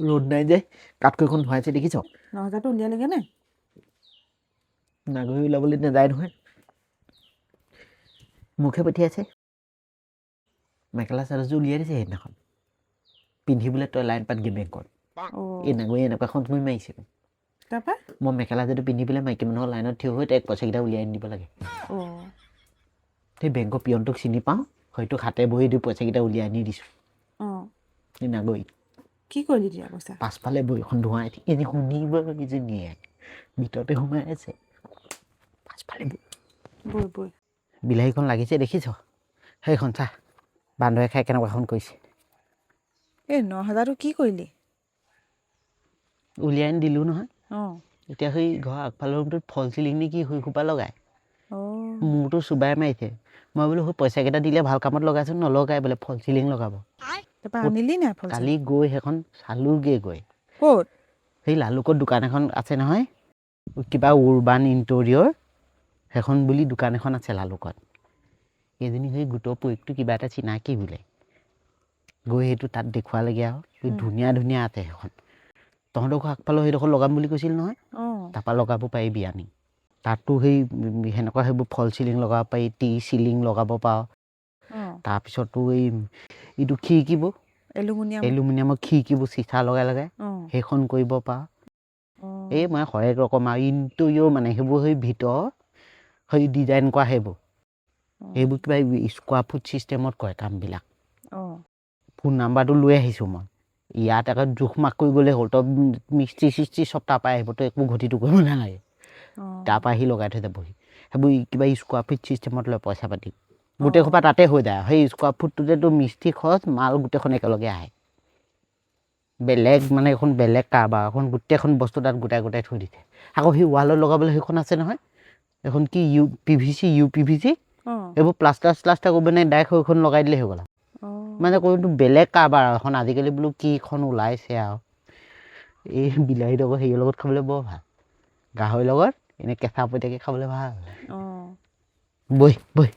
ৰ'দ নাই যে কাঠকৈখন ভৰাইছে দেখিছ ৯,০০০টো উলিয়ালেগে নে নাগৰি ওলাবলৈ নাযায় নহয় মুখে পঠিয়াইছে মেখেলা চাদৰযোৰ উলিয়াই দিছে সেইদিনাখন পিন্ধিবলৈ তই লাইন পাতগৈ বেংকত এই নাগৰি এনেকুৱাখন তুমি মাৰিছে তাৰপৰা মই মেখেলা চাদৰ পিন্ধি পেলাই মাইকী মানুহৰ লাইনত থিয় হৈ তাইক পইচাকেইটা উলিয়াই আনি দিব লাগে সেই বেংকৰ পিয়নটোক চিনি পাওঁ হয়তো হাতে বহি দি পইচাকেইটা উলিয়াই আনি দিছোঁ এই নাগৰি কি কৰিলি দিয়া পইচা পাছফালে বহীখন ধোৱাই এনে শুনিব কিজনীয়ে ভিতৰতে সোমাই আছে পাছফালে বৈ বিলাহীখন লাগিছে দেখিছ সেইখন চা বান্দৰে খাই কেনেকুৱাখন কৰিছে এই ৯,০০০টো কি কৰিলি উলিয়াই আনি দিলোঁ নহয় এতিয়া সেই ঘৰৰ আগফালৰ ৰুমটোত ফল চিলিং নে কি সোপা লগাই মূৰটো চুবাই মাৰিছে মই বোলো সেই পইচাকেইটা দিলে ভাল কামত লগাইছোঁ নলগাই বোলে ফল চিলিং লগাব তাৰপৰা আনিলি নাই ফল কালি গৈ সেইখন চালোগৈ গৈ ক'ত সেই লালুকত দোকান এখন আছে নহয় কিবা উৰবান ইণ্টেৰিয়ৰ সেইখন বুলি দোকান এখন আছে লালুকত এইজনী সেই গোটৰ প্ৰয়োগটো কিবা এটা চিনাকি বোলে গৈ সেইটো তাত দেখুৱালেগৈ আৰু ধুনীয়া ধুনীয়া আছে সেইখন তহঁতৰ আগফালৰ সেইডোখৰ লগাম বুলি কৈছিল নহয় তাৰপৰা লগাব পাৰিবি আনি তাতো সেই সেনেকুৱা সেইবোৰ ফল চিলিং লগাব পাৰি টি চিলিং লগাব পাৰ তাৰপিছতো এইটো খিৰিকিবোৰ এলুমিনিয়ামৰ খিৰিকিবোৰ চিচা লগাই লগাই সেইখন কৰিব পাৰ এই মই হৰেক ৰকম আৰু ইণ্টেৰিয়ৰ মানে সেইবোৰ সেই ভিতৰ সেই ডিজাইন কৰা সেইবোৰ কিবা স্কোৱাৰ ফুট ছিষ্টেমত কৰে কামবিলাক ফোন নাম্বাৰটো লৈ আহিছোঁ মই ইয়াত আকৌ জোখ মাখ কৰি গ'লে হ'ল তই মিস্ত্ৰী চিস্ত্ৰী চব তাৰপৰা আহিব তই একো ঘটিটো কৰিব নালাগে তাৰপৰা আহি লগাই থৈ যাবহি সেইবোৰ কিবা স্কোৱাৰ ফিট ছিষ্টেমত লয় পইচা পাতি গোটেই সোপা তাতে হৈ যায় সেই স্কোৱাৰ ফুটটোতে তোৰ মিস্ত্ৰী খৰচ মাল গোটেইখন একেলগে আহে বেলেগ মানে এখন বেলেগ কাৰবাৰ এখন গোটেইখন বস্তু তাত গোটাই গোটাই থৈ দিছে আকৌ সেই ৱালত লগাবলৈ সেইখন আছে নহয় এখন কি ইউ পি ভি চি এইবোৰ প্লাষ্টাৰ কৰিব নে ডাইৰেক্ট সেইখন লগাই দিলে হৈ গ'ল মানে কোনটো বেলেগ কাৰবাৰ এখন আজিকালি বোলো কিখন ওলাইছে আৰু এই বিলাহীটো আকৌ হেৰিৰ লগত খাবলৈ বৰ ভাল গাহৰিৰ লগত এনেই কেঁচা পইতাকে খাবলৈ ভাল বৈ